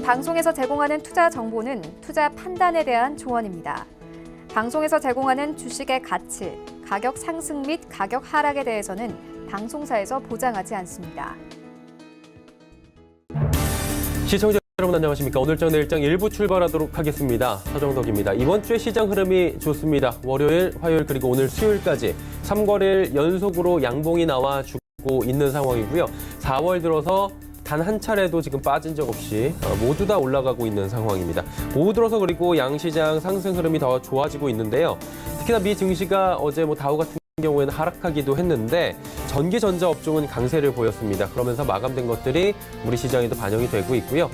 이번 방송에서 제공하는 투자 정보는 투자 판단에 대한 조언입니다. 방송에서 제공하는 주식의 가치, 가격 상승 및 가격 하락에 대해서는 방송사에서 보장하지 않습니다. 시청자 여러분 안녕하십니까? 오늘장 내일장 1부 출발하도록 하겠습니다. 서정덕입니다. 이번 주의 시장 흐름이 좋습니다. 월요일, 화요일 그리고 오늘 수요일까지 3거래일 연속으로 양봉이 나와주고 있는 상황이고요. 4월 들어서 단 한 차례도 지금 빠진 적 없이 모두 다 올라가고 있는 상황입니다. 오후 들어서 그리고 양시장 상승 흐름이 더 좋아지고 있는데요. 특히나 미 증시가 어제 다우 같은 경우에는 하락하기도 했는데 전기 전자 업종은 강세를 보였습니다. 그러면서 마감된 것들이 우리 시장에도 반영이 되고 있고요.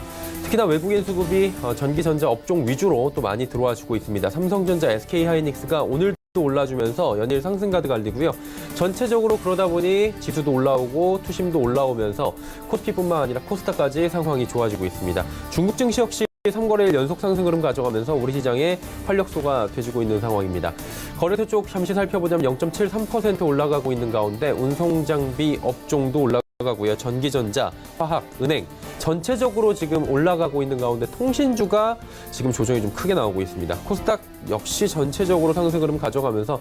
특히나 외국인 수급이 전기 전자 업종 위주로 또 많이 들어와 주고 있습니다. 삼성전자, SK하이닉스가 오늘도 올라주면서 연일 상승 가득 알리고요. 전체적으로 그러다 보니 지수도 올라오고 투심도 올라오면서 코스피뿐만 아니라 코스닥까지 상황이 좋아지고 있습니다. 중국 증시 역시 3거래일 연속 상승 흐름 가져가면서 우리 시장의 활력소가 돼주고 있는 상황입니다. 거래소 쪽 잠시 살펴보자면 0.73% 올라가고 있는 가운데 운송장비 업종도 올라가고요. 전기전자, 화학, 은행 전체적으로 지금 올라가고 있는 가운데 통신주가 지금 조정이 좀 크게 나오고 있습니다. 코스닥 역시 전체적으로 상승 흐름 가져가면서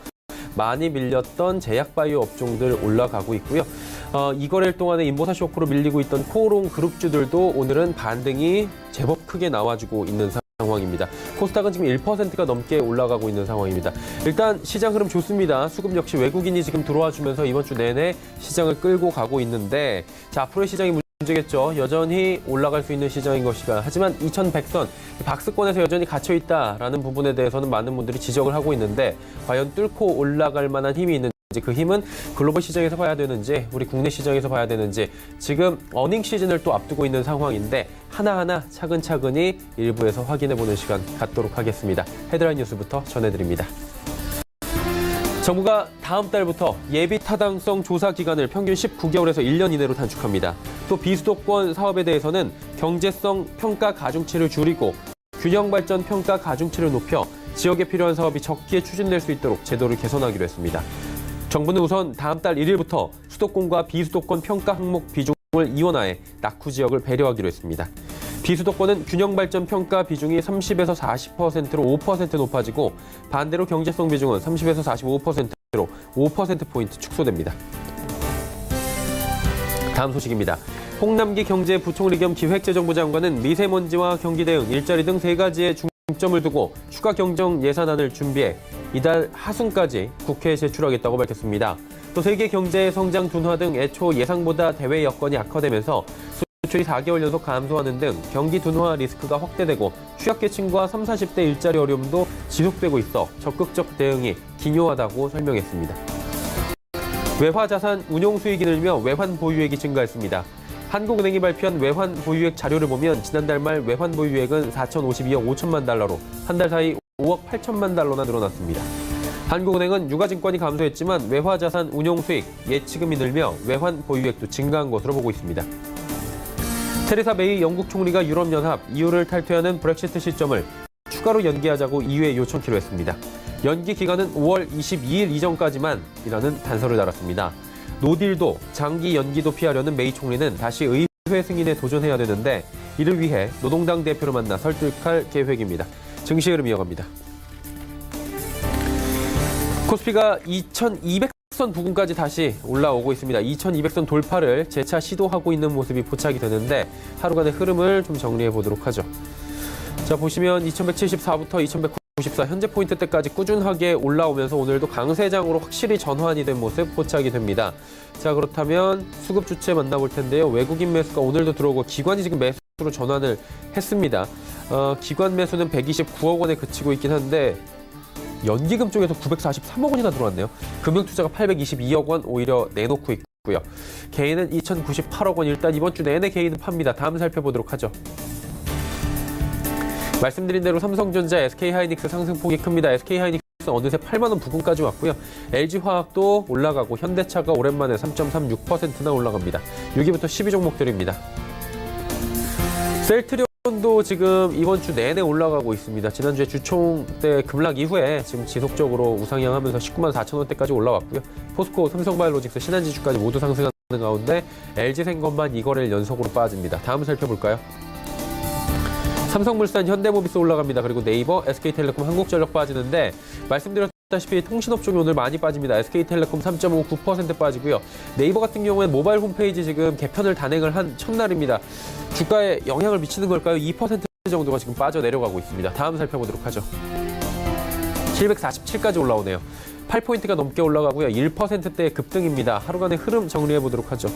많이 밀렸던 제약바이오 업종들 올라가고 있고요. 이 거래일 동안에 인보사 쇼크로 밀리고 있던 코오롱 그룹주들도 오늘은 반등이 제법 크게 나와주고 있는 상황입니다. 코스닥은 지금 1%가 넘게 올라가고 있는 상황입니다. 일단 시장 흐름 좋습니다. 수급 역시 외국인이 지금 들어와 주면서 이번 주 내내 시장을 끌고 가고 있는데 자, 앞으로의 시장이 문제겠죠. 여전히 올라갈 수 있는 시장인 것이가. 하지만 2100선 박스권에서 여전히 갇혀있다라는 부분에 대해서는 많은 분들이 지적을 하고 있는데 과연 뚫고 올라갈 만한 힘이 있는지 그 힘은 글로벌 시장에서 봐야 되는지 우리 국내 시장에서 봐야 되는지 지금 어닝 시즌을 또 앞두고 있는 상황인데 하나하나 차근차근히 일부에서 확인해보는 시간 갖도록 하겠습니다. 헤드라인 뉴스부터 전해드립니다. 정부가 다음 달부터 예비 타당성 조사 기간을 평균 19개월에서 1년 이내로 단축합니다. 또 비수도권 사업에 대해서는 경제성 평가 가중치를 줄이고 균형 발전 평가 가중치를 높여 지역에 필요한 사업이 적기에 추진될 수 있도록 제도를 개선하기로 했습니다. 정부는 우선 다음 달 1일부터 수도권과 비수도권 평가 항목 비중을 이원화해 낙후 지역을 배려하기로 했습니다. 비수도권은 균형 발전 평가 비중이 30에서 40%로 5% 높아지고 반대로 경제성 비중은 30에서 45%로 5%포인트 축소됩니다. 다음 소식입니다. 홍남기 경제부총리 겸 기획재정부 장관은 미세먼지와 경기 대응, 일자리 등 세 가지에 중점을 두고 추가 경정 예산안을 준비해 이달 하순까지 국회에 제출하겠다고 밝혔습니다. 또 세계 경제 성장 둔화 등 애초 예상보다 대외 여건이 악화되면서 수출이 4개월 연속 감소하는 등 경기 둔화 리스크가 확대되고 취약계층과 30, 40대 일자리 어려움도 지속되고 있어 적극적 대응이 기요하다고 설명했습니다. 외화자산 운용 수익이 늘며 외환 보유액이 증가했습니다. 한국은행이 발표한 외환 보유액 자료를 보면 지난달 말 외환 보유액은 4,052억 5천만 달러로 한 달 사이 5억 8천만 달러나 늘어났습니다. 한국은행은 유가증권이 감소했지만 외화자산 운용 수익, 예치금이 늘며 외환 보유액도 증가한 것으로 보고 있습니다. 테레사 메이 영국 총리가 유럽연합 EU를 탈퇴하는 브렉시트 시점을 추가로 연기하자고 EU에 요청키로 했습니다. 연기 기간은 5월 22일 이전까지만 이라는 단서를 달았습니다. 노딜도 장기 연기도 피하려는 메이 총리는 다시 의회 승인에 도전해야 되는데 이를 위해 노동당 대표를 만나 설득할 계획입니다. 증시 흐름 이어갑니다. 코스피가 2200선 부근까지 다시 올라오고 있습니다. 2200선 돌파를 재차 시도하고 있는 모습이 포착이 되는데 하루간의 흐름을 좀 정리해 보도록 하죠. 자, 보시면 2174부터 2194 현재 포인트대까지 꾸준하게 올라오면서 오늘도 강세장으로 확실히 전환이 된 모습 포착이 됩니다. 자, 그렇다면 수급 주체 만나볼 텐데요. 외국인 매수가 오늘도 들어오고 기관이 지금 매수로 전환을 했습니다. 기관 매수는 129억 원에 그치고 있긴 한데 연기금 쪽에서 943억 원이나 들어왔네요. 금융투자가 822억 원 오히려 내놓고 있고요. 개인은 2098억 원 일단 이번 주 내내 개인은 팝니다. 다음 살펴보도록 하죠. 말씀드린 대로 삼성전자, SK하이닉스 상승폭이 큽니다. SK하이닉스 어느새 8만 원 부근까지 왔고요. LG화학도 올라가고 현대차가 오랜만에 3.36%나 올라갑니다. 6위부터 12 종목들입니다. 셀트리온도 지금 이번 주 내내 올라가고 있습니다. 지난주에 주총 때 급락 이후에 지금 지속적으로 우상향하면서 19만 4천 원대까지 올라왔고요. 포스코, 삼성바이오로직스, 신한지주까지 모두 상승하는 가운데 LG생건만 이 거래일 연속으로 빠집니다. 다음 살펴볼까요? 삼성물산, 현대모비스 올라갑니다. 그리고 네이버, SK텔레콤, 한국전력 빠지는데 말씀드렸다시피 통신업종이 오늘 많이 빠집니다. SK텔레콤 3.59% 빠지고요. 네이버 같은 경우에는 모바일 홈페이지 지금 개편을 단행을 한 첫날입니다. 주가에 영향을 미치는 걸까요? 2% 정도가 지금 빠져내려가고 있습니다. 다음 살펴보도록 하죠. 747까지 올라오네요. 8포인트가 넘게 올라가고요. 1%대의 급등입니다. 하루간의 흐름 정리해 보도록 하죠.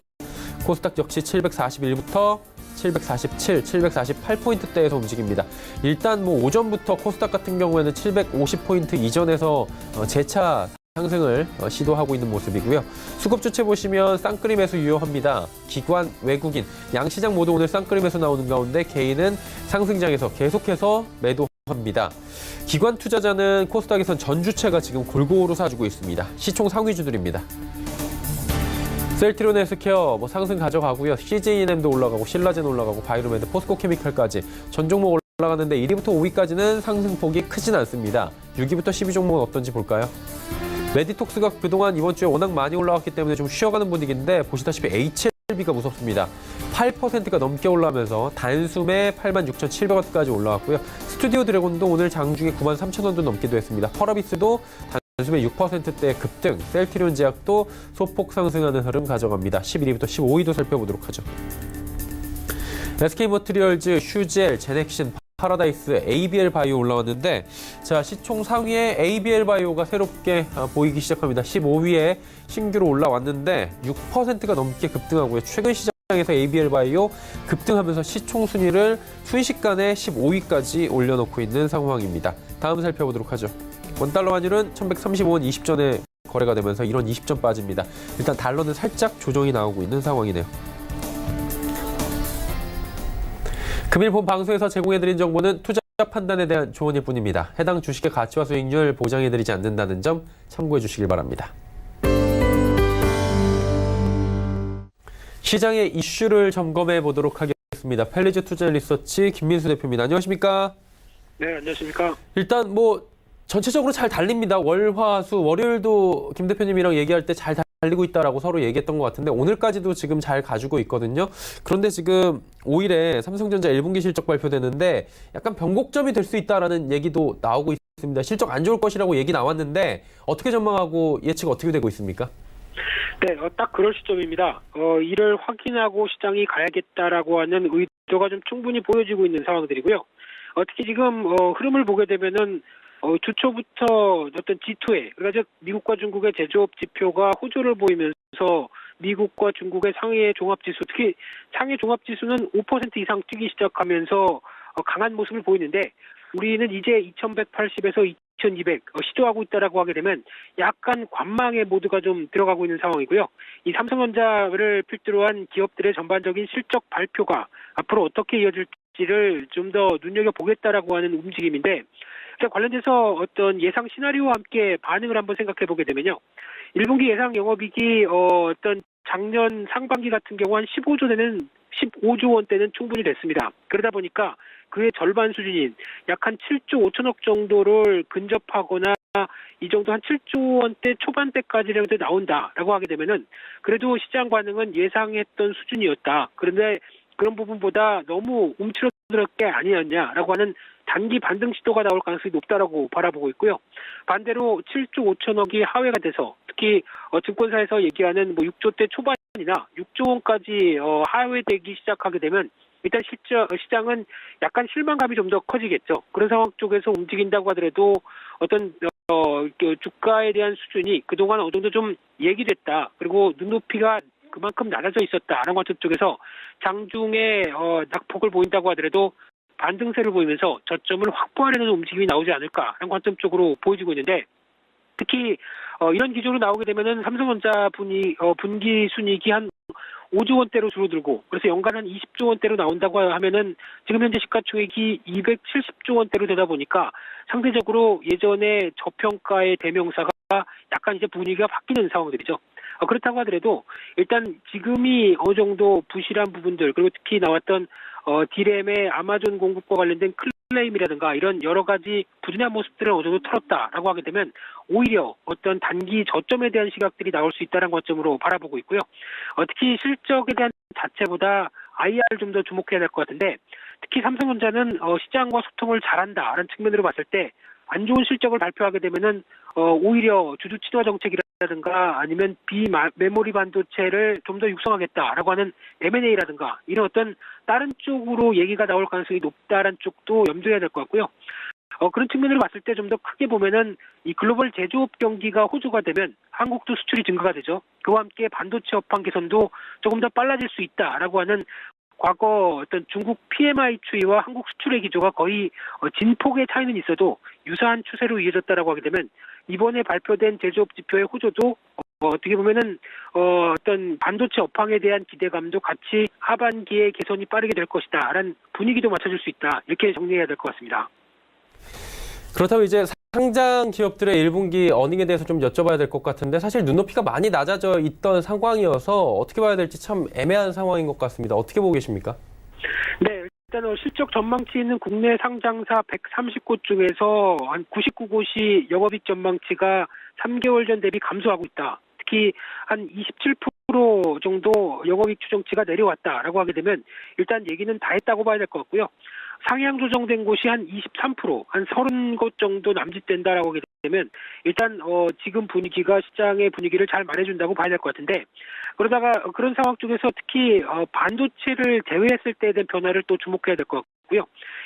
코스닥 역시 741부터 747, 748포인트대에서 움직입니다. 일단 오전부터 코스닥 같은 경우에는 750포인트 이전에서 재차 상승을 시도하고 있는 모습이고요. 수급 주체 보시면 쌍끌이 매수 유효합니다. 기관, 외국인, 양시장 모두 오늘 쌍끌이 매수 나오는 가운데 개인은 상승장에서 계속해서 매도합니다. 기관 투자자는 코스닥에선 전 주체가 지금 골고루 사주고 있습니다. 시총 상위주들입니다. 셀트리온 헬스케어 상승 가져가고요. CJENM도 올라가고 신라젠 올라가고 바이로메드, 포스코케미칼까지 전 종목 올라가는데 1위부터 5위까지는 상승폭이 크진 않습니다. 6위부터 10위 종목은 어떤지 볼까요? 메디톡스가 그동안 이번 주에 워낙 많이 올라왔기 때문에 좀 쉬어가는 분위기인데 보시다시피 HLB가 무섭습니다. 8%가 넘게 올라오면서 단숨에 86,700원까지 올라왔고요. 스튜디오 드래곤도 오늘 장중에 93,000원도 넘기도 했습니다. 펄어비스도 단숨에 6%대 급등, 셀트리온 제약도 소폭 상승하는 흐름 가져갑니다. 11위부터 15위도 살펴보도록 하죠. SK머티리얼즈, 휴젤, 제넥신, 파라다이스, ABL 바이오 올라왔는데 자 시총 상위에 ABL 바이오가 새롭게 보이기 시작합니다. 15위에 신규로 올라왔는데 6%가 넘게 급등하고요. 최근 시장에서 ABL 바이오 급등하면서 시총 순위를 순식간에 15위까지 올려놓고 있는 상황입니다. 다음 살펴보도록 하죠. 원달러 환율은 1135원 20전에 거래가 되면서 이런 20전 빠집니다. 일단 달러는 살짝 조정이 나오고 있는 상황이네요. 금일 본 방송에서 제공해드린 정보는 투자 판단에 대한 조언일 뿐입니다. 해당 주식의 가치와 수익률 보장해드리지 않는다는 점 참고해 주시길 바랍니다. 시장의 이슈를 점검해 보도록 하겠습니다. 펠리즈 투자리서치 김민수 대표입니다. 안녕하십니까? 네, 안녕하십니까? 일단 전체적으로 잘 달립니다. 월, 화, 수, 월요일도 김 대표님이랑 얘기할 때 잘 달리고 있다라고 서로 얘기했던 것 같은데 오늘까지도 지금 잘 가지고 있거든요. 그런데 지금 5일에 삼성전자 1분기 실적 발표되는데 약간 변곡점이 될 수 있다라는 얘기도 나오고 있습니다. 실적 안 좋을 것이라고 얘기 나왔는데 어떻게 전망하고 예측 어떻게 되고 있습니까? 네, 딱 그럴 시점입니다. 이를 확인하고 시장이 가야겠다라고 하는 의도가 좀 충분히 보여지고 있는 상황들이고요. 특히 지금 흐름을 보게 되면은 주초부터 어떤 G2에 그러니까 즉 미국과 중국의 제조업 지표가 호조를 보이면서 미국과 중국의 상해 종합지수 특히 상해 종합지수는 5% 이상 뛰기 시작하면서 강한 모습을 보이는데 우리는 이제 2180에서 2200 시도하고 있다라고 하게 되면 약간 관망의 모드가 좀 들어가고 있는 상황이고요. 이 삼성전자를 필두로 한 기업들의 전반적인 실적 발표가 앞으로 어떻게 이어질지를 좀 더 눈여겨보겠다라고 하는 움직임인데 관련돼서 어떤 예상 시나리오와 함께 반응을 한번 생각해 보게 되면요. 1분기 예상 영업이익이 어떤 작년 상반기 같은 경우 한 15조 원대는 충분히 됐습니다. 그러다 보니까 그의 절반 수준인 약 한 7조 5천억 정도를 근접하거나 이 정도 한 7조 원대 초반대까지라도 나온다라고 하게 되면은 그래도 시장 반응은 예상했던 수준이었다. 그런데 그런 부분보다 너무 움츠러들 게 아니었냐라고 하는 단기 반등 시도가 나올 가능성이 높다라고 바라보고 있고요. 반대로 7조 5천억이 하회가 돼서 특히 증권사에서 얘기하는 6조대 초반이나 6조 원까지 하회되기 시작하게 되면 일단 시장은 약간 실망감이 좀 더 커지겠죠. 그런 상황 쪽에서 움직인다고 하더라도 어떤 주가에 대한 수준이 그동안 어느 정도 좀 얘기됐다. 그리고 눈높이가 그만큼 낮아져 있었다라는 관점 쪽에서 장중에 낙폭을 보인다고 하더라도 반등세를 보이면서 저점을 확보하려는 움직임이 나오지 않을까라는 관점 쪽으로 보여지고 있는데 특히 이런 기조로 나오게 되면은 삼성전자 분기 순이익이 한 5조 원대로 줄어들고 그래서 연간 한 20조 원대로 나온다고 하면은 지금 현재 시가총액이 270조 원대로 되다 보니까 상대적으로 예전에 저평가의 대명사가 약간 이제 분위기가 바뀌는 상황들이죠. 그렇다고 하더라도 일단 지금이 어느 정도 부실한 부분들 그리고 특히 나왔던 디램의 아마존 공급과 관련된 클레임이라든가 이런 여러 가지 부진한 모습들을 어느 정도 털었다라고 하게 되면 오히려 어떤 단기 저점에 대한 시각들이 나올 수 있다는 관점으로 바라보고 있고요. 특히 실적에 대한 자체보다 IR을 좀 더 주목해야 될 것 같은데 특히 삼성전자는 시장과 소통을 잘한다라는 측면으로 봤을 때 안 좋은 실적을 발표하게 되면은 오히려 주주 친화 정책이라든가 아니면 비메모리 반도체를 좀 더 육성하겠다라고 하는 M&A라든가 이런 어떤 다른 쪽으로 얘기가 나올 가능성이 높다라는 쪽도 염두해야 될 것 같고요. 그런 측면으로 봤을 때 좀 더 크게 보면은 이 글로벌 제조업 경기가 호조가 되면 한국도 수출이 증가가 되죠. 그와 함께 반도체 업황 개선도 조금 더 빨라질 수 있다라고 하는 과거 어떤 중국 PMI 추이와 한국 수출의 기조가 거의 진폭의 차이는 있어도 유사한 추세로 이어졌다라고 하게 되면 이번에 발표된 제조업 지표의 호조도 어떻게 보면은 어떤 반도체 업황에 대한 기대감도 같이 하반기에 개선이 빠르게 될 것이다라는 분위기도 맞춰줄 수 있다 이렇게 정리해야 될 것 같습니다. 그렇다면 이제 상장 기업들의 1분기 어닝에 대해서 좀 여쭤봐야 될 것 같은데 사실 눈높이가 많이 낮아져 있던 상황이어서 어떻게 봐야 될지 참 애매한 상황인 것 같습니다. 어떻게 보고 계십니까? 네, 일단 실적 전망치 있는 국내 상장사 130곳 중에서 한 99곳이 영업이익 전망치가 3개월 전 대비 감소하고 있다. 특히 한 27% 정도 영업이익 추정치가 내려왔다라고 하게 되면 일단 얘기는 다 했다고 봐야 될 것 같고요. 상향 조정된 곳이 한 23%, 한 30곳 정도 남짓된다라고 하게 되면 일단 지금 분위기가 시장의 분위기를 잘 말해준다고 봐야 될 것 같은데 그러다가 그런 상황 쪽에서 특히 반도체를 제외했을 때에 대한 변화를 또 주목해야 될 것 같고요.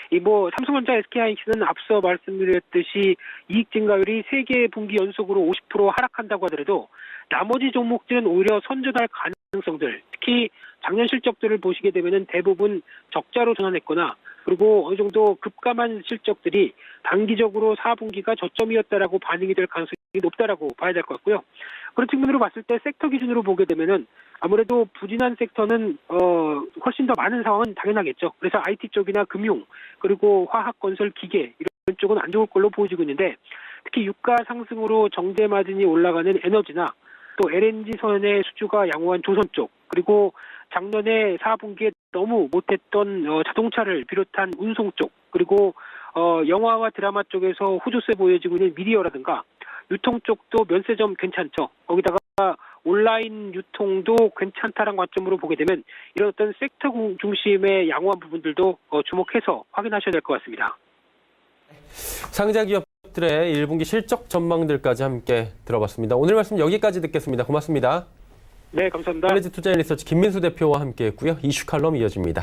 이 삼성전자, SK하이닉스는 앞서 말씀드렸듯이 이익 증가율이 3개 분기 연속으로 50% 하락한다고 하더라도 나머지 종목들은 오히려 선전할 가능성들, 특히 작년 실적들을 보시게 되면은 대부분 적자로 전환했거나 그리고 어느 정도 급감한 실적들이 단기적으로 4분기가 저점이었다라고 반영이 될 가능성이 높다라고 봐야 될 것 같고요. 그런 측면으로 봤을 때 섹터 기준으로 보게 되면은 아무래도 부진한 섹터는 훨씬 더 많은 상황은 당연하겠죠. 그래서 IT 쪽이나 금융 그리고 화학, 건설, 기계 이런 쪽은 안 좋을 걸로 보여지고 있는데 특히 유가 상승으로 정제 마진이 올라가는 에너지나 또 LNG 선의 수주가 양호한 조선 쪽 그리고 작년에 4분기에 너무 못했던 자동차를 비롯한 운송 쪽 그리고 영화와 드라마 쪽에서 호조세 보여지고 있는 미디어라든가 유통 쪽도 면세점 괜찮죠. 거기다가 온라인 유통도 괜찮다라는 관점으로 보게 되면 이런 어떤 섹터 중심의 양호한 부분들도 주목해서 확인하셔야 될 것 같습니다. 상장 기업들의 1분기 실적 전망들까지 함께 들어봤습니다. 오늘 말씀 여기까지 듣겠습니다. 고맙습니다. 네, 감사합니다. 칼리지 투자 리서치 김민수 대표와 함께했고요. 이슈 칼럼 이어집니다.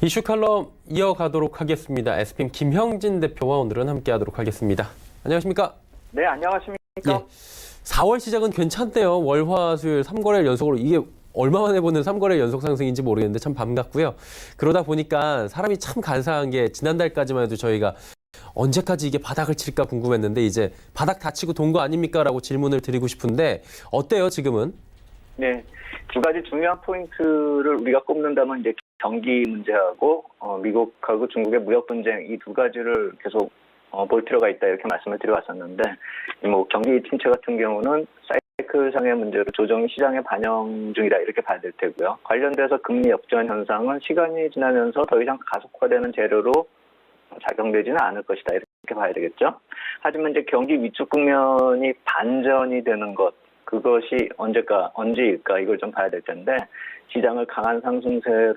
이슈 칼럼 이어가도록 하겠습니다. SPM 김형진 대표와 오늘은 함께하도록 하겠습니다. 안녕하십니까? 네, 안녕하십니까? 예, 4월 시작은 괜찮대요. 월, 화, 수요일 3거래일 연속으로 이게 얼마 만에 보는 3거래일 연속 상승인지 모르겠는데 참 반갑고요. 그러다 보니까 사람이 참 간사한 게 지난달까지만 해도 저희가 언제까지 이게 바닥을 칠까 궁금했는데 이제 바닥 다 치고 돈 거 아닙니까? 라고 질문을 드리고 싶은데 어때요 지금은? 네, 두 가지 중요한 포인트를 우리가 꼽는다면 이제 경기 문제하고 미국하고 중국의 무역 분쟁 이 두 가지를 계속 볼 필요가 있다 이렇게 말씀을 드려왔었는데 경기 침체 같은 경우는 사이클상의 문제로 조정이 시장에 반영 중이다 이렇게 봐야 될 테고요. 관련돼서 금리 역전 현상은 시간이 지나면서 더 이상 가속화되는 재료로 작용되지는 않을 것이다 이렇게 봐야 되겠죠. 하지만 이제 경기 위축 국면이 반전이 되는 것 그것이 언제일까 이걸 좀 봐야 될 텐데 시장을 강한 상승세로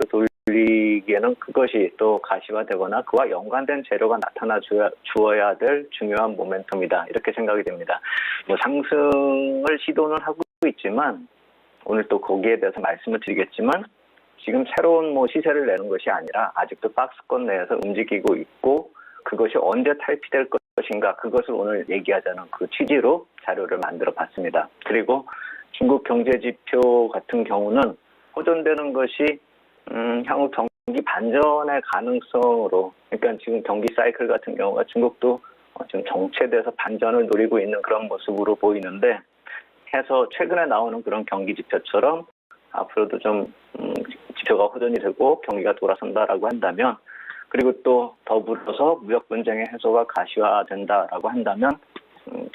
돌리기에는 그것이 또 가시화되거나 그와 연관된 재료가 나타나 주어야 될 중요한 모멘텀이다 이렇게 생각이 됩니다. 상승을 시도는 하고 있지만 오늘 또 거기에 대해서 말씀을 드리겠지만 지금 새로운 시세를 내는 것이 아니라 아직도 박스권 내에서 움직이고 있고 그것이 언제 탈피될 것인가 그것을 오늘 얘기하자는 그 취지로 자료를 만들어 봤습니다. 그리고 중국 경제지표 같은 경우는 호전되는 것이 향후 경기 반전의 가능성으로 그러니까 지금 경기 사이클 같은 경우가 중국도 지금 정체돼서 반전을 노리고 있는 그런 모습으로 보이는데 해서 최근에 나오는 그런 경기 지표처럼 앞으로도 좀 지표가 호전이 되고 경기가 돌아선다라고 한다면 그리고 또 더불어서 무역 분쟁의 해소가 가시화된다라고 한다면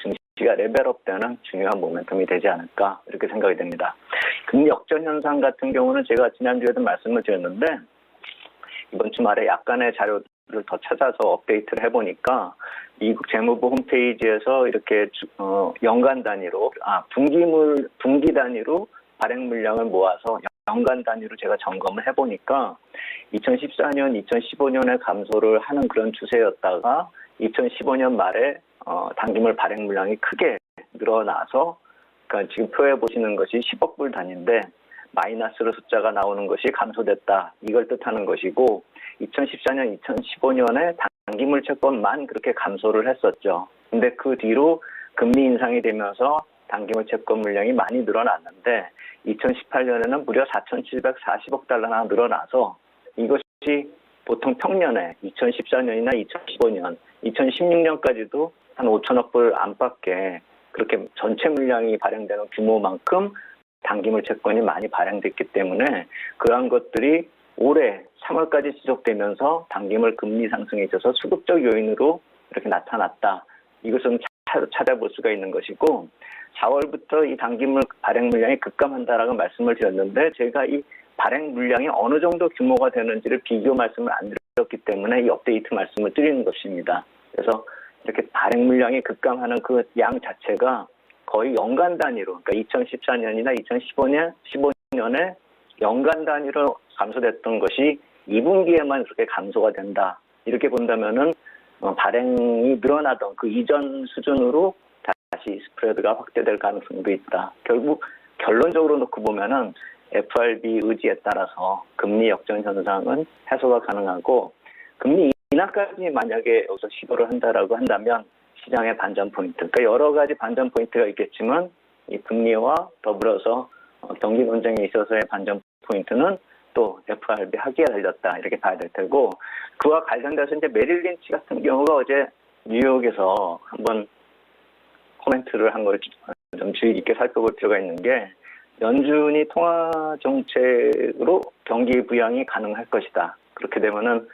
증시가 레벨업되는 중요한 모멘텀이 되지 않을까 이렇게 생각이 됩니다. 금리 역전 현상 같은 경우는 제가 지난주에도 말씀을 드렸는데 이번 주말에 약간의 자료들을 더 찾아서 업데이트를 해보니까 미국 재무부 홈페이지에서 이렇게 연간 단위로, 분기 단위로 발행 물량을 모아서 연간 단위로 제가 점검을 해보니까 2014년, 2015년에 감소를 하는 그런 추세였다가 2015년 말에 단기물 발행 물량이 크게 늘어나서, 그러니까 지금 표에 보시는 것이 10억 불 단위인데 마이너스로 숫자가 나오는 것이 감소됐다, 이걸 뜻하는 것이고, 2014년, 2015년에 단기물 채권만 그렇게 감소를 했었죠. 근데 그 뒤로 금리 인상이 되면서 단기물 채권 물량이 많이 늘어났는데 2018년에는 무려 4,740억 달러나 늘어나서 이것이 보통 평년에 2014년이나 2015년, 2016년까지도 한 5천억 불 안팎에 그렇게 전체 물량이 발행되는 규모만큼 단기물 채권이 많이 발행됐기 때문에 그러한 것들이 올해 3월까지 지속되면서 단기물 금리 상승에 있어서 수급적 요인으로 이렇게 나타났다. 이것은 찾아볼 수가 있는 것이고, 4월부터 이 단기물 발행 물량이 급감한다라고 말씀을 드렸는데 제가 이 발행 물량이 어느 정도 규모가 되는지를 비교 말씀을 안 드렸기 때문에 이 업데이트 말씀을 드리는 것입니다. 그래서 이렇게 발행 물량이 급감하는 그 양 자체가 거의 연간 단위로, 그러니까 2014년이나 2015년에 연간 단위로 감소됐던 것이 2분기에만 그렇게 감소가 된다. 이렇게 본다면은 발행이 늘어나던 그 이전 수준으로 다시 스프레드가 확대될 가능성도 있다. 결국 결론적으로 놓고 보면은 FRB 의지에 따라서 금리 역전 현상은 해소가 가능하고, 금리 인하까지 만약에 여기서 시도를 한다라고 한다면 시장의 반전 포인트, 그러니까 여러 가지 반전 포인트가 있겠지만 이 금리와 더불어서 경기 논쟁에 있어서의 반전 포인트는 또 FRB 하기에 달렸다, 이렇게 봐야 될 테고, 그와 관련돼서 이제 메릴 린치 같은 경우가 어제 뉴욕에서 한번 코멘트를 한 걸 좀 주의 깊게 살펴볼 필요가 있는 게, 연준이 통화 정책으로 경기 부양이 가능할 것이다. 그렇게 되면은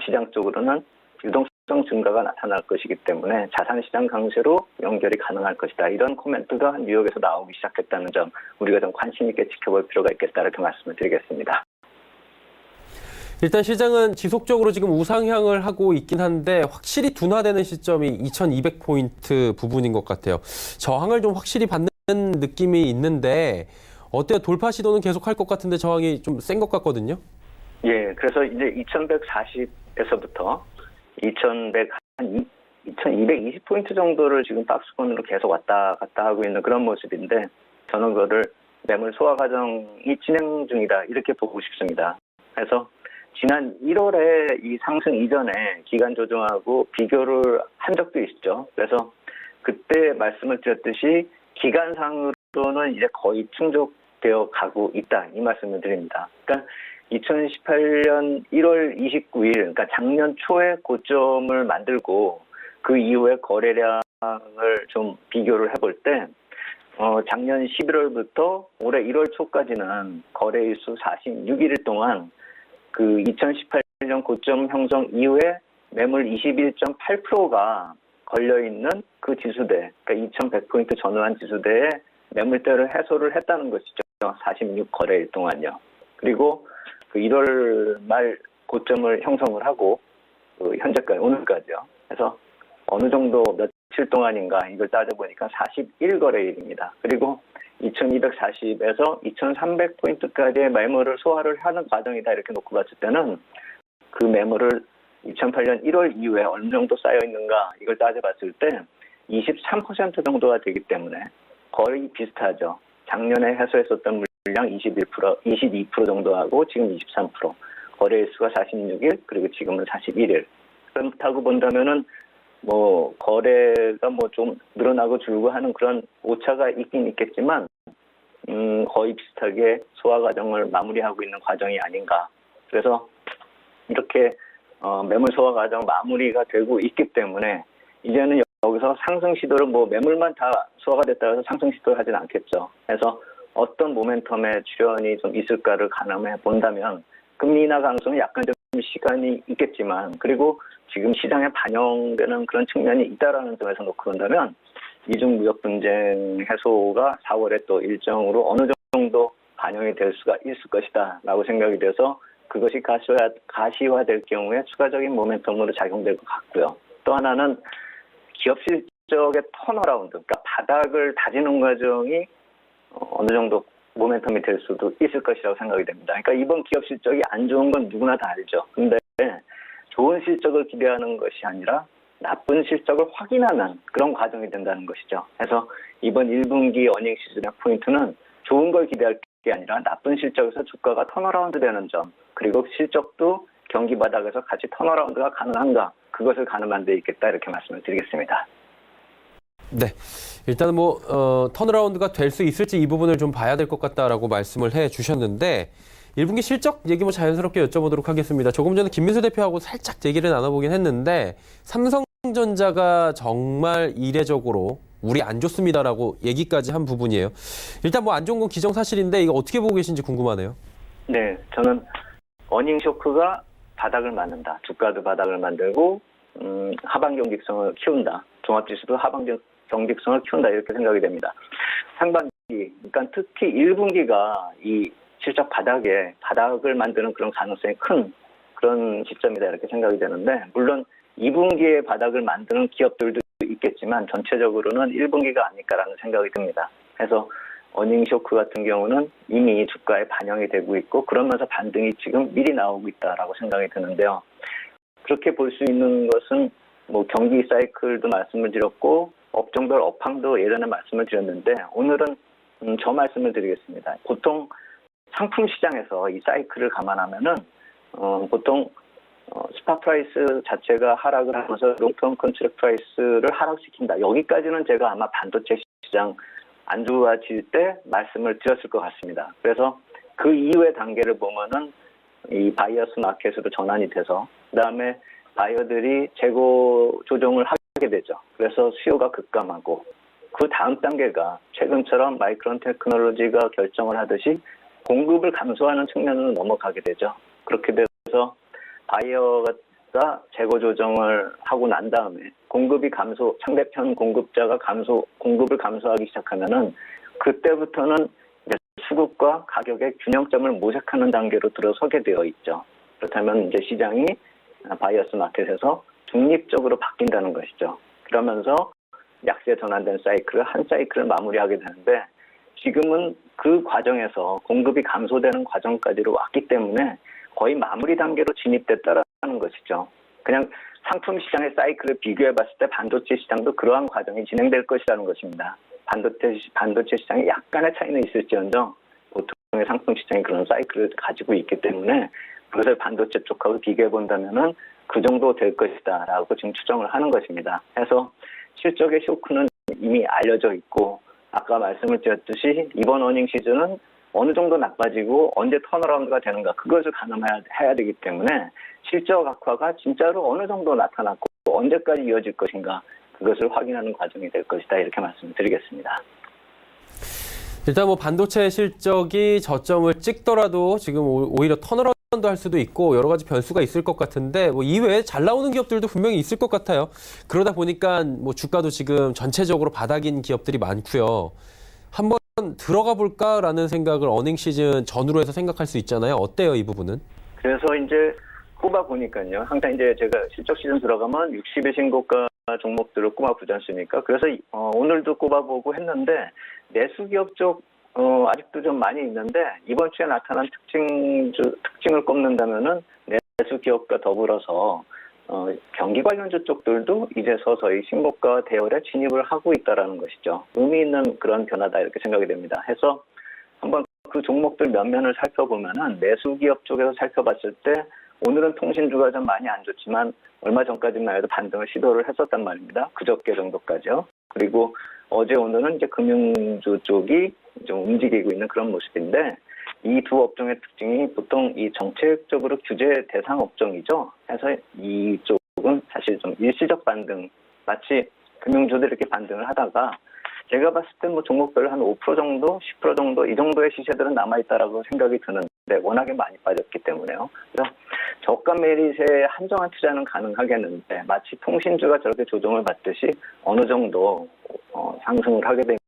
시장 쪽으로는 유동성 증가가 나타날 것이기 때문에 자산시장 강세로 연결이 가능할 것이다. 이런 코멘트가 뉴욕에서 나오기 시작했다는 점, 우리가 좀 관심 있게 지켜볼 필요가 있겠다, 이렇게 말씀을 드리겠습니다. 일단 시장은 지속적으로 지금 우상향을 하고 있긴 한데 확실히 둔화되는 시점이 2200포인트 부분인 것 같아요. 저항을 좀 확실히 받는 느낌이 있는데 어때요? 돌파 시도는 계속 할 것 같은데 저항이 좀 센 것 같거든요. 예, 그래서 이제 2140에서부터 2220포인트 정도를 지금 박스권으로 계속 왔다 갔다 하고 있는 그런 모습인데, 저는 그거를 매물 소화 과정이 진행 중이다, 이렇게 보고 싶습니다. 그래서 지난 1월에 이 상승 이전에 기간 조정하고 비교를 한 적도 있죠. 그래서 그때 말씀을 드렸듯이 기간상으로는 이제 거의 충족되어 가고 있다, 이 말씀을 드립니다. 그러니까 2018년 1월 29일, 그러니까 작년 초에 고점을 만들고 그 이후에 거래량을 좀 비교를 해볼 때 작년 11월부터 올해 1월 초까지는 거래일수 46일 동안 그 2018년 고점 형성 이후에 매물 21.8%가 걸려있는 그 지수대, 그러니까 2100포인트 전후한 지수대에 매물대를 해소를 했다는 것이죠. 46 거래일 동안요. 그리고 그 1월 말 고점을 형성을 하고 현재까지, 오늘까지요. 그래서 어느 정도 며칠 동안인가 이걸 따져보니까 41거래일입니다. 그리고 2240에서 2300포인트까지의 매물을 소화를 하는 과정이다, 이렇게 놓고 봤을 때는 그 매물을 2008년 1월 이후에 어느 정도 쌓여 있는가 이걸 따져봤을 때 23% 정도가 되기 때문에 거의 비슷하죠. 작년에 해소했었던 물량 22% 정도 하고 지금 23%, 거래일수가 46일, 그리고 지금은 41일. 그렇다고 본다면은 뭐 거래가 뭐 좀 늘어나고 줄고 하는 그런 오차가 있긴 있겠지만 거의 비슷하게 소화 과정을 마무리하고 있는 과정이 아닌가. 그래서 이렇게 매물 소화 과정 마무리가 되고 있기 때문에 이제는 여기서 상승 시도를 뭐 매물만 다 소화가 됐다고 해서 상승 시도를 하진 않겠죠. 그래서 어떤 모멘텀의 출현이 좀 있을까를 가늠해 본다면 금리 인하 가능성은 약간 좀 시간이 있겠지만, 그리고 지금 시장에 반영되는 그런 측면이 있다라는 점에서 놓고 본다면 미중 무역 분쟁 해소가 4월에 또 일정으로 어느 정도 반영이 될 수가 있을 것이다 라고 생각이 돼서 그것이 가시화될 경우에 추가적인 모멘텀으로 작용될 것 같고요. 또 하나는 기업 실적의 턴어라운드, 그러니까 바닥을 다지는 과정이 어느 정도 모멘텀이 될 수도 있을 것이라고 생각이 됩니다. 그러니까 이번 기업 실적이 안 좋은 건 누구나 다 알죠. 근데 좋은 실적을 기대하는 것이 아니라 나쁜 실적을 확인하는 그런 과정이 된다는 것이죠. 그래서 이번 1분기 어닝 시즌의 포인트는 좋은 걸 기대할 게 아니라 나쁜 실적에서 주가가 턴어라운드 되는 점, 그리고 실적도 경기 바닥에서 같이 턴어라운드가 가능한가, 그것을 가늠한 데 있겠다, 이렇게 말씀을 드리겠습니다. 네, 일단은 턴어라운드가 될 수 있을지 이 부분을 좀 봐야 될 것 같다라고 말씀을 해주셨는데 1분기 실적 얘기 자연스럽게 여쭤보도록 하겠습니다. 조금 전에 김민수 대표하고 살짝 얘기를 나눠보긴 했는데 삼성전자가 정말 이례적으로 우리 안 좋습니다라고 얘기까지 한 부분이에요. 일단 안 좋은 건 기정사실인데 이거 어떻게 보고 계신지 궁금하네요. 네, 저는 어닝 쇼크가 바닥을 만든다. 주가도 바닥을 만들고 하방 경직성을 키운다. 종합지수도 하방 경직성을 키운다. 이렇게 생각이 됩니다. 상반기, 그러니까 특히 1분기가 이 실적 바닥을 만드는 그런 가능성이 큰 그런 시점이다. 이렇게 생각이 되는데, 물론 2분기에 바닥을 만드는 기업들도 있겠지만 전체적으로는 1분기가 아닐까라는 생각이 듭니다. 그래서 어닝 쇼크 같은 경우는 이미 주가에 반영이 되고 있고 그러면서 반등이 지금 미리 나오고 있다라고 생각이 드는데요. 그렇게 볼 수 있는 것은 경기 사이클도 말씀을 드렸고 업종별 업황도 예전에 말씀을 드렸는데 오늘은 저 말씀을 드리겠습니다. 보통 상품 시장에서 이 사이클을 감안하면은 보통 스팟 프라이스 자체가 하락을 하면서 롱텀 컨트랙트 프라이스를 하락시킨다. 여기까지는 제가 아마 반도체 시장 안 좋아질 때 말씀을 드렸을 것 같습니다. 그래서 그 이후의 단계를 보면은 이 바이어스 마켓으로 전환이 돼서 그다음에 바이어들이 재고 조정을 하게 되죠. 그래서 수요가 급감하고 그 다음 단계가 최근처럼 마이크론 테크놀로지가 결정을 하듯이 공급을 감소하는 측면으로 넘어가게 되죠. 그렇게 돼서 바이어가 재고 조정을 하고 난 다음에 공급이 상대편 공급자가 공급을 감소하기 시작하면은 그때부터는 이제 수급과 가격의 균형점을 모색하는 단계로 들어서게 되어 있죠. 그렇다면 이제 시장이 바이어스 마켓에서 중립적으로 바뀐다는 것이죠. 그러면서 약세 전환된 한 사이클을 마무리하게 되는데 지금은 그 과정에서 공급이 감소되는 과정까지로 왔기 때문에 거의 마무리 단계로 진입됐다라는 것이죠. 그냥 상품 시장의 사이클을 비교해 봤을 때 반도체 시장도 그러한 과정이 진행될 것이라는 것입니다. 반도체 시장에 약간의 차이는 있을지언정 보통의 상품 시장이 그런 사이클을 가지고 있기 때문에 그것을 반도체 쪽하고 비교해 본다면은 그 정도 될 것이다라고 지금 추정을 하는 것입니다. 그래서 실적의 쇼크는 이미 알려져 있고 아까 말씀을 드렸듯이 이번 어닝 시즌은 어느 정도 나빠지고 언제 턴어라운드가 되는가 그것을 가늠해야 되기 때문에 실적 악화가 진짜로 어느 정도 나타났고 언제까지 이어질 것인가 그것을 확인하는 과정이 될 것이다 이렇게 말씀을 드리겠습니다. 일단 반도체 실적이 저점을 찍더라도 지금 오히려 턴어라운드 할 수도 있고 여러 가지 변수가 있을 것 같은데 이외에 잘 나오는 기업들도 분명히 있을 것 같아요. 그러다 보니까 주가도 지금 전체적으로 바닥인 기업들이 많고요. 한번 들어가 볼까라는 생각을 어닝 시즌 전후로 해서 생각할 수 있잖아요. 어때요, 이 부분은? 그래서 이제 꼽아 보니까요. 항상 이제 제가 실적 시즌 들어가면 60의 신고가 종목들을 꼽아 보지 않습니까? 그래서 오늘도 꼽아보고 했는데 내수 기업 쪽 아직도 좀 많이 있는데 이번 주에 나타난 특징을 꼽는다면은 내수 기업과 더불어서 경기 관련주 쪽들도 이제 서서히 신고가 대열에 진입을 하고 있다라는 것이죠. 의미 있는 그런 변화다 이렇게 생각이 됩니다. 해서 한번 그 종목들 면면을 살펴보면은 내수 기업 쪽에서 살펴봤을 때 오늘은 통신주가 좀 많이 안 좋지만 얼마 전까지만 해도 반등을 시도를 했었단 말입니다. 그저께 정도까지요. 그리고 어제 오늘은 이제 금융주 쪽이 좀 움직이고 있는 그런 모습인데 이 두 업종의 특징이 보통 이 정책적으로 규제 대상 업종이죠. 그래서 이쪽은 사실 좀 일시적 반등, 마치 금융주들이 이렇게 반등을 하다가 제가 봤을 때 종목별로 한 5% 정도, 10% 정도 이 정도의 시세들은 남아있다라고 생각이 드는데 워낙에 많이 빠졌기 때문에요. 그래서 저가 메릿에 한정한 투자는 가능하겠는데 마치 통신주가 저렇게 조정을 받듯이 어느 정도 상승을 하게 되면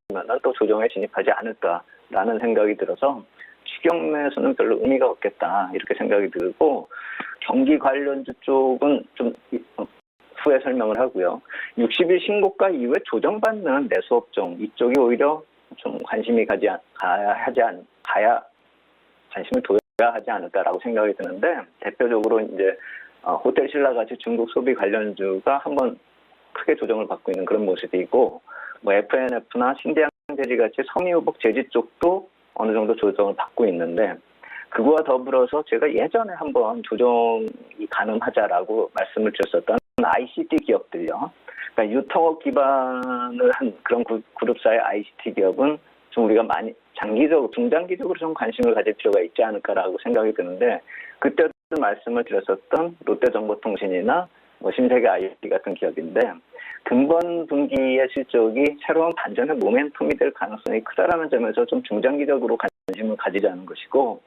또 조정에 진입하지 않을까라는 생각이 들어서 추경에서는 별로 의미가 없겠다 이렇게 생각이 들고 경기 관련주 쪽은 좀 후에 설명을 하고요. 60일 신고가 이후에 조정받는 내수업종 이쪽이 오히려 좀 관심을 둬야 하지 않을까라고 생각이 드는데 대표적으로 이제 호텔 신라 같이 중국 소비 관련주가 한번 크게 조정을 받고 있는 그런 모습이고 뭐 FNF나 신대양제리 같이 섬유유복 제지 쪽도 어느 정도 조정을 받고 있는데 그거와 더불어서 제가 예전에 한번 조정이 가능하자라고 말씀을 드렸었던 ICT 기업들요. 그러니까 유통업 기반을 한 그런 그룹사의 ICT 기업은 좀 우리가 많이 중장기적으로 좀 관심을 가질 필요가 있지 않을까라고 생각이 드는데 그때도 말씀을 드렸었던 롯데정보통신이나 뭐 신세계 IoT 같은 기업인데 금번 분기의 실적이 새로운 반전의 모멘텀이 될 가능성이 크다라는 점에서 좀 중장기적으로 관심을 가지자는 것이고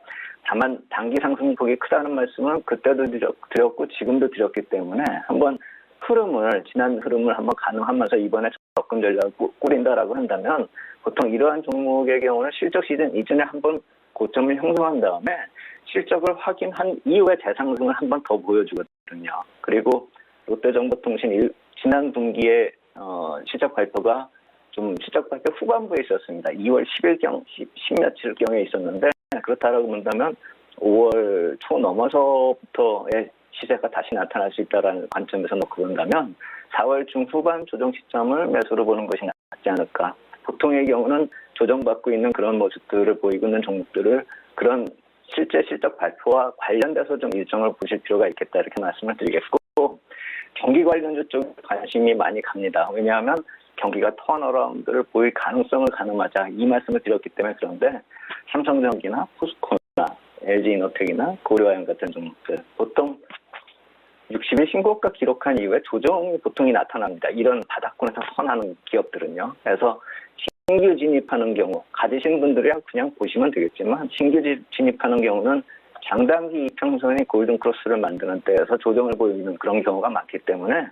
다만 단기 상승폭이 크다는 말씀은 그때도 드렸고 지금도 드렸기 때문에 한번 지난 흐름을 한번 가늠하면서 이번에 접근 전략을 꾸린다라고 한다면 보통 이러한 종목의 경우는 실적 시즌 이전에 한번 고점을 형성한 다음에 실적을 확인한 이후에 재상승을 한번 더 보여주거든요. 그리고 롯데정보통신 지난 분기에 실적 발표가 좀 실적 발표 후반부에 있었습니다. 2월 10일경, 10며칠경에 있었는데 그렇다라고 본다면 5월 초 넘어서부터의 시세가 다시 나타날 수 있다는 관점에서 놓고 본다면 4월 중후반 조정 시점을 매수로 보는 것이 낫지 않을까. 보통의 경우는 조정받고 있는 그런 모습들을 보이고 있는 종목들을 그런 실제 실적 발표와 관련돼서 좀 일정을 보실 필요가 있겠다 이렇게 말씀을 드리겠고 경기 관련주 쪽에 관심이 많이 갑니다. 왜냐하면 경기가 턴어라운드를 보일 가능성을 가늠하자 이 말씀을 드렸기 때문에 그런데 삼성전기나 포스코나 LG이노텍이나 고려아연 같은 종목들 보통 60일 신고가 기록한 이후에 조정이 보통이 나타납니다. 이런 바닥권에서 선하는 기업들은요. 그래서 신규 진입하는 경우 가지신 분들이 그냥 보시면 되겠지만 신규 진입하는 경우는 장단기 이평선이 골든크로스를 만드는 때에서 조정을 보이는 그런 경우가 많기 때문에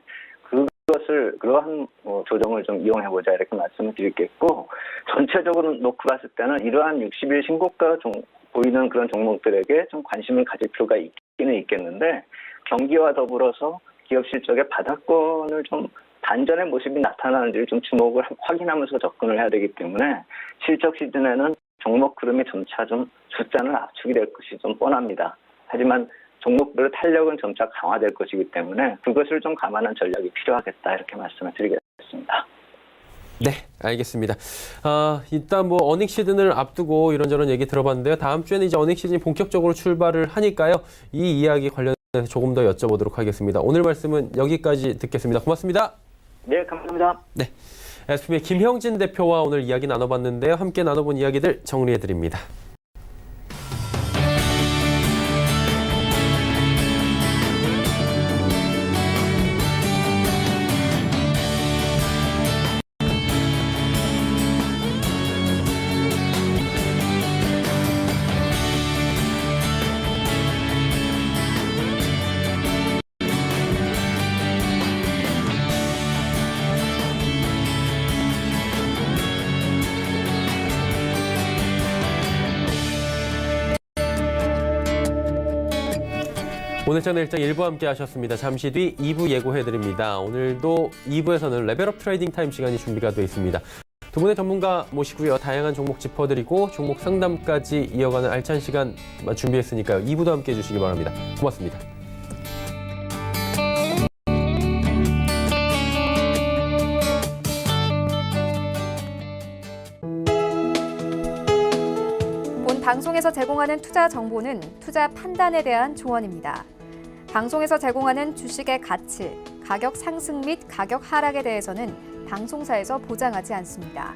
그러한 조정을 좀 이용해보자 이렇게 말씀을 드리겠고 전체적으로 놓고 봤을 때는 이러한 60일 신고가 보이는 그런 종목들에게 좀 관심을 가질 필요가 있기는 있겠는데 경기와 더불어서 기업 실적의 바닥권을 좀 반전의 모습이 나타나는지를 좀 주목을 확인하면서 접근을 해야 되기 때문에 실적 시즌에는 종목 흐름이 점차 좀 숫자는 압축이 될 것이 좀 뻔합니다. 하지만 종목별 탄력은 점차 강화될 것이기 때문에 그것을 좀 감안한 전략이 필요하겠다 이렇게 말씀을 드리겠습니다. 네, 알겠습니다. 일단 뭐 어닝 시즌을 앞두고 이런저런 얘기 들어봤는데요. 다음 주에는 이제 어닝 시즌이 본격적으로 출발을 하니까요. 이 이야기 관련해서 조금 더 여쭤보도록 하겠습니다. 오늘 말씀은 여기까지 듣겠습니다. 고맙습니다. 네, 감사합니다. 네, SP의 김형진 대표와 오늘 이야기 나눠봤는데요. 함께 나눠본 이야기들 정리해드립니다. 오늘장 일정 1부 함께 하셨습니다. 잠시 뒤 2부 예고해드립니다. 오늘도 2부에서는 레벨업 트레이딩 타임 시간이 준비가 되어 있습니다. 두 분의 전문가 모시고요. 다양한 종목 짚어드리고 종목 상담까지 이어가는 알찬 시간 준비했으니까요. 2부도 함께 해주시기 바랍니다. 고맙습니다. 본 방송에서 제공하는 투자 정보는 투자 판단에 대한 조언입니다. 방송에서 제공하는 주식의 가치, 가격 상승 및 가격 하락에 대해서는 방송사에서 보장하지 않습니다.